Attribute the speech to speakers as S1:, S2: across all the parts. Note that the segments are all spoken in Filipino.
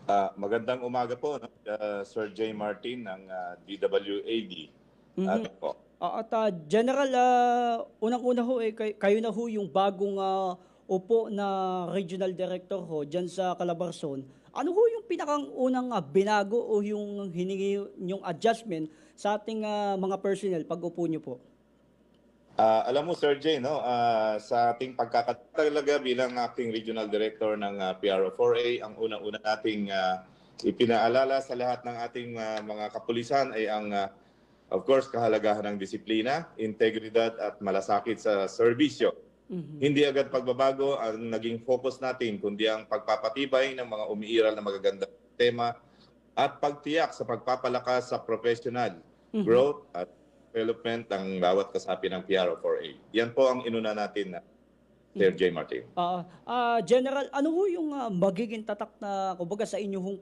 S1: Magandang umaga po, no? Sir J. Martin ng DWAD.
S2: Mhm.
S1: Po.
S2: At General, unang-una ho, kayo na ho yung bagong upo na Regional Director ho dyan sa Calabarzon. Ano ho yung pinakang unang binago o yung hiningi yung adjustment sa ating mga personnel pag upo nyo po?
S1: Alam mo, Sir J, no? Sa ating pagkakatalaga bilang acting regional director ng PRO4A, ang una-una nating ipinaalala sa lahat ng ating mga kapulisan ay ang, of course, kahalagahan ng disiplina, integridad at malasakit sa serbisyo. Hindi agad pagbabago ang naging focus natin, kundi ang pagpapatibay ng mga umiiral na magagandang tema at pagtiyak sa pagpapalakas sa professional
S2: Mhm.
S1: growth at development ng bawat kasapi ng PRO4A. Yan po ang inuna natin na Sir
S2: Mhm.
S1: J. Martin.
S2: General, ano ho yung magiging tatak na, kumbaga sa inyong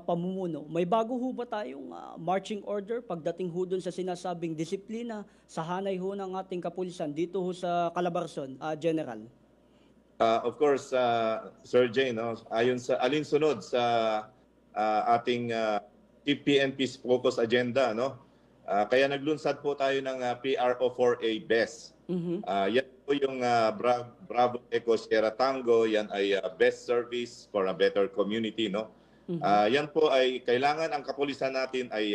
S2: pamumuno? May bago ho ba tayong marching order pagdating ho dun sa sinasabing disiplina sa hanay ho ng ating kapulisan dito ho sa Calabarzon, General?
S1: Of course, Sir J, no, ayon sa alinsunod sa ating Chief PNP's focus agenda, no, kaya naglunsad po tayo ng PRO4A BEST.
S2: Mhm.
S1: Yan po yung Bravo Eco Sierra Tango, yan ay best service for a better community, no.
S2: Mhm.
S1: Yan po ay kailangan ang kapulisan natin ay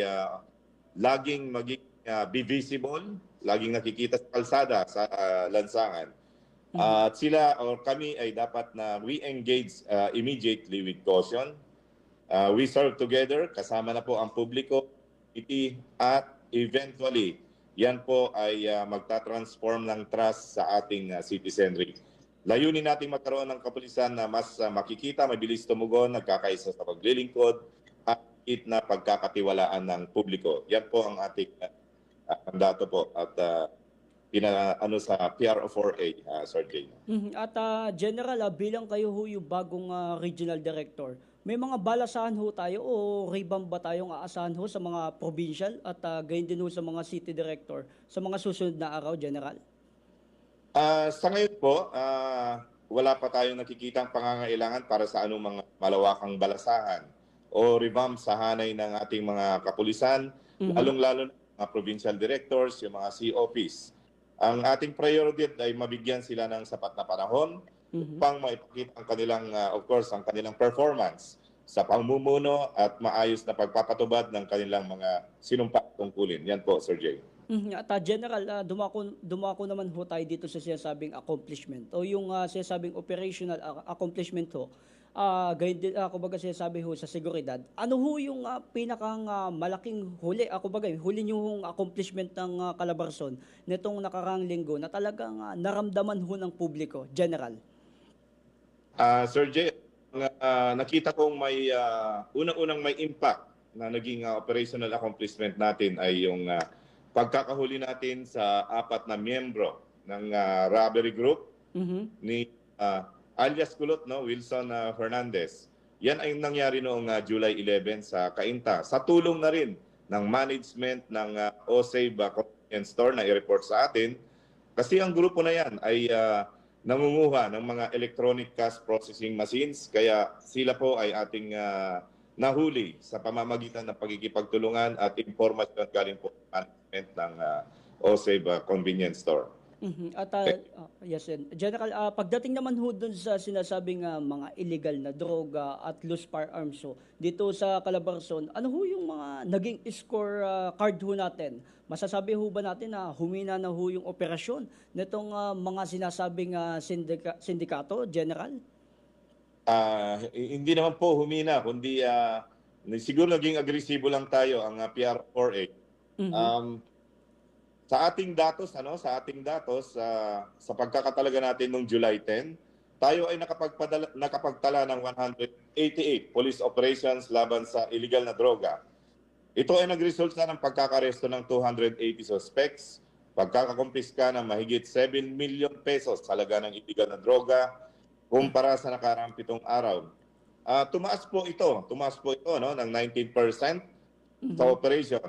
S1: laging maging be visible, laging nakikita sa kalsada sa lansangan.
S2: Mhm.
S1: At sila or kami ay dapat na we engage immediately with caution. We serve together, kasama na po ang publiko, community, at eventually, yan po ay magta-transform ng trust sa ating citizenry. Layunin natin magkaroon ng kapulisan na mas makikita, mabilis tumugon, nagkakaisa sa paglilingkod, at higit na pagkakatiwalaan ng publiko. Yan po ang ating mandato po at ano sa PRO4A, Sir Jay.
S2: Mhm. General, bilang kayo ho yung bagong regional director, may mga balasahan ho tayo o revamp ba tayong aasahan ho sa mga provincial at gayon din ho sa mga city director sa mga susunod na araw, General?
S1: Sa ngayon po, wala pa tayong nakikitang pangangailangan para sa anong mga malawakang balasahan o revamp sa hanay ng ating mga kapulisan,
S2: Mhm.
S1: lalong-lalo na mga provincial directors, yung mga COPs. Ang ating priority ay mabigyan sila ng sapat na panahon
S2: Mhm.
S1: upang maipakita ang kanilang, of course, ang kanilang performance sa pamumuno at maayos na pagpapatubad ng kanilang mga sinumpa tungkulin. Yan po, Sir Jay.
S2: Mhm. General, dumako naman ho tayo dito sa sinasabing accomplishment o yung sinasabing operational accomplishment ho. Gayon din, kumbaga sinasabi ho sa seguridad. Ano ho yung pinakang malaking huli, kumbaga huli nyo hong accomplishment ng Calabarzon nitong nakarang linggo na talagang naramdaman ho ng publiko, General?
S1: Sir Jay, nakita kong may unang-unang may impact na naging operational accomplishment natin ay yung pagkakahuli natin sa 4 na miyembro ng robbery group
S2: Mhm.
S1: ni alias Kulot, no, Wilson Fernandez. Yan ay nangyari noong July 11 sa Cainta. Sa tulong na rin ng management ng OSAVE convenience store na i-report sa atin. Kasi ang grupo na yan ay nangunguha ng mga electronic cash processing machines. Kaya sila po ay ating nahuli sa pamamagitan ng pagkikipagtulungan at impormasyon galing po sa management ng OSAVE convenience store.
S2: Mhm. Yes, General, pagdating naman ho dun sa sinasabing mga illegal na droga at loose firearms ho, dito sa Calabarzon, ano ho yung mga naging score card ho natin? Masasabi ho ba natin na humina na ho yung operasyon nitong mga sinasabing sindikato, General?
S1: Hindi naman po humina, kundi siguro naging agresibo lang tayo ang PR4A.
S2: Mhm.
S1: Um, sa ating datos, sa pagkakatalaga natin noong July 10, tayo ay nakapagtala ng 188 police operations laban sa illegal na droga. Ito ay nagresulta ng pagkakaresto ng 280 suspects, pagkakakumpiska ng mahigit 7 million pesos halaga ng illegal na droga kumpara sa nakaraang 7 araw. Tumaas po ito no, ng 19% sa
S2: Mhm.
S1: operation.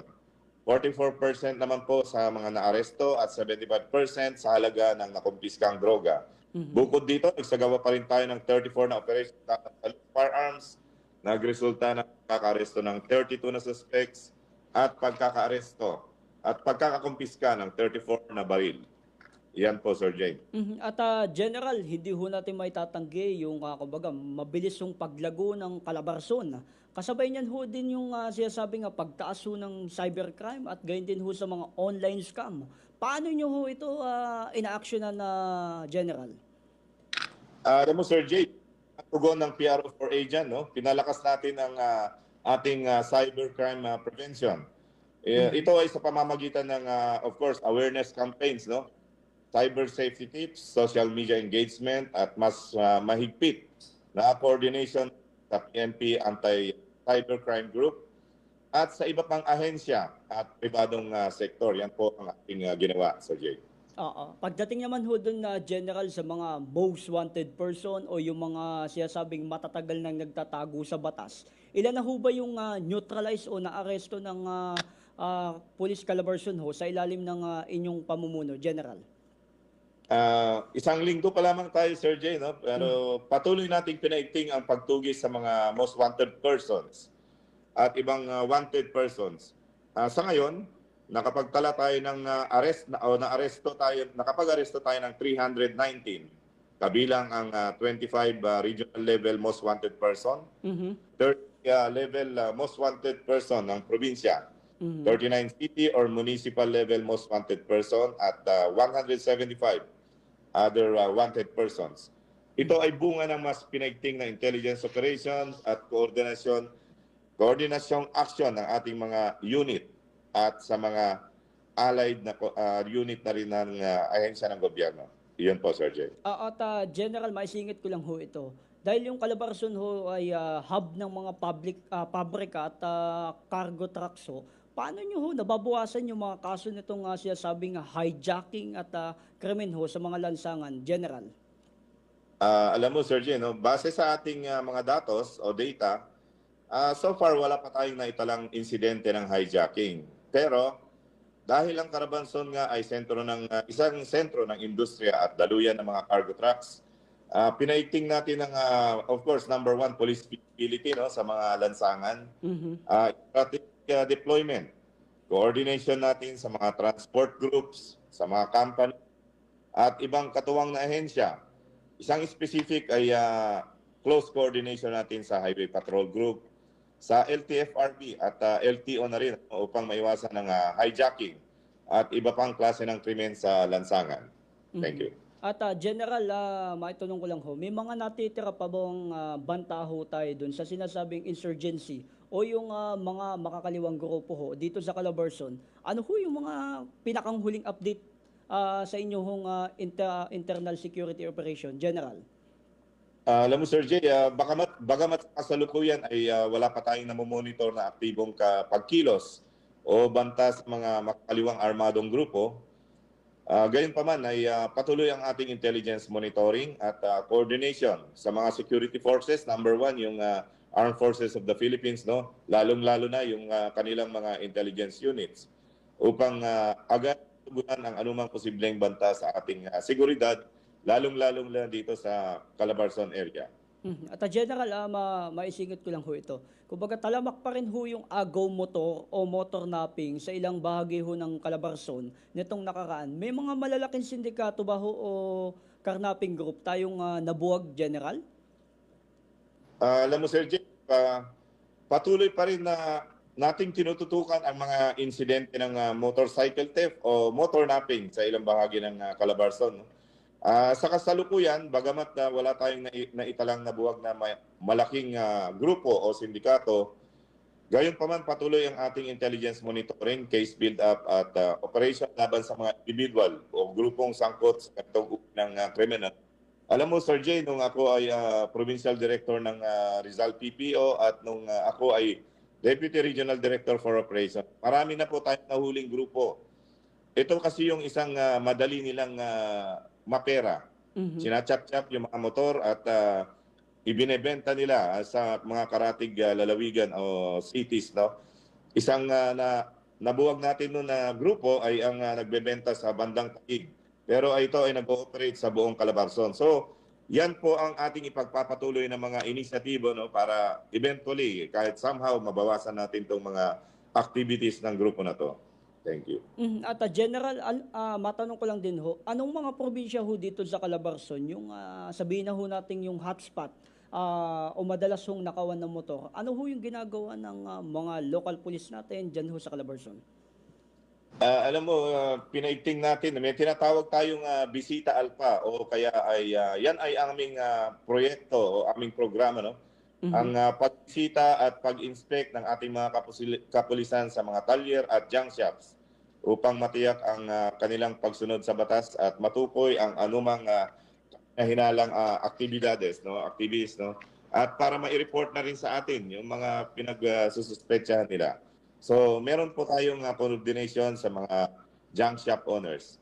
S1: 44% naman po sa mga naaresto at 75% sa halaga ng nakumpiskang droga.
S2: Mhm.
S1: Bukod dito, nagsagawa pa rin tayo ng 34 na operation sa firearms, nagresulta ng pagkakaresto ng 32 na suspects at pagkakaaresto at pagkakakumpiska ng 34 na baril. Yan po, Sir Jay.
S2: At General, hindi ho natin may tatanggi yung kumbaga, mabilis yung paglago ng Calabarzon. Kasabay niyan ho din yung sinasabi nga pagtaas ho ng cybercrime at gayon din ho sa mga online scam. Paano nyo ho ito ina-actionan na General?
S1: Alam mo, Sir Jay, ang tugon ng PRO4A dyan, no? Pinalakas natin ang ating cybercrime prevention. Ito ay sa pamamagitan ng, of course, awareness campaigns, no? Cyber safety tips, social media engagement, at mas mahigpit na coordination sa PNP Anti-Cybercrime Group at sa iba pang ahensya at pribadong sektor. Yan po ang ating ginawa, Sir Jay.
S2: Oo. Pagdating naman ho dun na General sa mga most wanted person o yung mga sinasabing matatagal nang nagtatago sa batas, ilan na ho ba yung neutralize o naaresto ng Police Calabarzon ho sa ilalim ng inyong pamumuno, General?
S1: Isang linggo pa lamang tayo, Sir Jay, no? Pero patuloy nating pinaigting ang pagtugis sa mga most wanted persons at ibang wanted persons. Sa ngayon, nakapagtala tayo ng nakapag-aresto tayo ng 319, kabilang ang 25 regional level most wanted person, 30 level most wanted person ng probinsya, 39 city or municipal level most wanted person, at 175 other wanted persons. Ito ay bunga ng mas pinaigting na intelligence operations at koordinasyong action ng ating mga unit at sa mga allied na unit na rin ng ahensya ng gobyerno. Iyon po, Sir Jay.
S2: At General, maisingit ko lang ho ito. Dahil yung Calabarzon ho ay hub ng mga pabrika at cargo trucks ho, paano nyo ho nababawasan yung mga kaso nitong sinasabing hijacking at krimen ho sa mga lansangan, General?
S1: Alam mo, Sir Jay, no? Base sa ating mga datos o data, so far wala pa tayong naitalang insidente ng hijacking. Pero dahil ang Calabarzon nga ay isang sentro ng industriya at daluyan ng mga cargo trucks, pinaigting natin ng, of course, number one, police visibility, no, sa mga lansangan, strategic deployment, coordination natin sa mga transport groups, sa mga company, at ibang katuwang na ahensya. Isang specific ay close coordination natin sa Highway Patrol Group, sa LTFRB at LTO na rin upang maiwasan ng hijacking at iba pang klase ng krimen sa lansangan. Thank you.
S2: At General, maitanong ko lang ho, may mga natitira pa bang banta ho tayo dun sa sinasabing insurgency o yung mga makakaliwang grupo ho dito sa Calabarzon? Ano ho yung mga pinakanghuling update sa inyong internal security operation, General?
S1: Alam mo, Sir Jay, bagamat kasalukuyan ay wala pa tayong namomonitor na aktibong pagkilos o banta sa mga makakaliwang armadong grupo, gayunpaman ay patuloy ang ating intelligence monitoring at coordination sa mga security forces. Number one, yung Armed Forces of the Philippines, no? Lalong-lalo na yung kanilang mga intelligence units upang agad tugunan ang anumang posibleng banta sa ating seguridad, lalong-lalong lang dito sa Calabarzon area.
S2: At General, maisingit ko lang ho ito. Kumbaga talamak pa rin ho yung agaw motor o motor napping sa ilang bahagi ho ng Calabarzon nitong nakaraan. May mga malalaking sindikato ba ho o carnapping group tayong nabuwag, General?
S1: Alam mo, Sir Jay, patuloy pa rin na nating tinututukan ang mga insidente ng motorcycle theft o motor napping sa ilang bahagi ng Calabarzon. Sa kasalukuyan, bagamat wala tayong naitalang nabuwag na malaking grupo o sindikato, gayon pa man patuloy ang ating intelligence monitoring, case build-up at operation laban sa mga individual o grupong sangkot sa ganitong uri ng krimen. Alam mo, Sir Jay, nung ako ay Provincial Director ng Rizal PPO at nung ako ay Deputy Regional Director for Operations, marami na po tayong nahuling grupo. Ito kasi yung isang madali nilang mapera. Sinachap-chap yung mga motor at ibinebenta nila sa mga karatig lalawigan o cities, no? Isang nabuwag natin noon na grupo ay ang nagbebenta sa bandang Taguig. Pero ito ay nag-ooperate sa buong Calabarzon. So, yan po ang ating ipagpapatuloy ng mga inisyatibo, no, para eventually kahit somehow mabawasan natin itong mga activities ng grupo na to. Thank you.
S2: At General, matanong ko lang din ho, anong mga probinsya ho dito sa Calabarzon, yung sabihin na ho natin yung hotspot o madalas hong nakawan ng motor, ano ho yung ginagawa ng mga local police natin dyan ho sa Calabarzon?
S1: Alam mo, pinaigting natin, may tinatawag tayong Bisita Alpha o kaya ay yan ay aming proyekto o aming programa, no? Ang pagbisita at pag-inspect ng ating mga kapulisan sa mga talyer at junk shops upang matiyak ang kanilang pagsunod sa batas at matukoy ang anumang hinalang aktibidades, no, activities, no, at para ma-report na rin sa atin yung mga pinagsususpetsahan nila. So, meron po tayong coordination sa mga junk shop owners.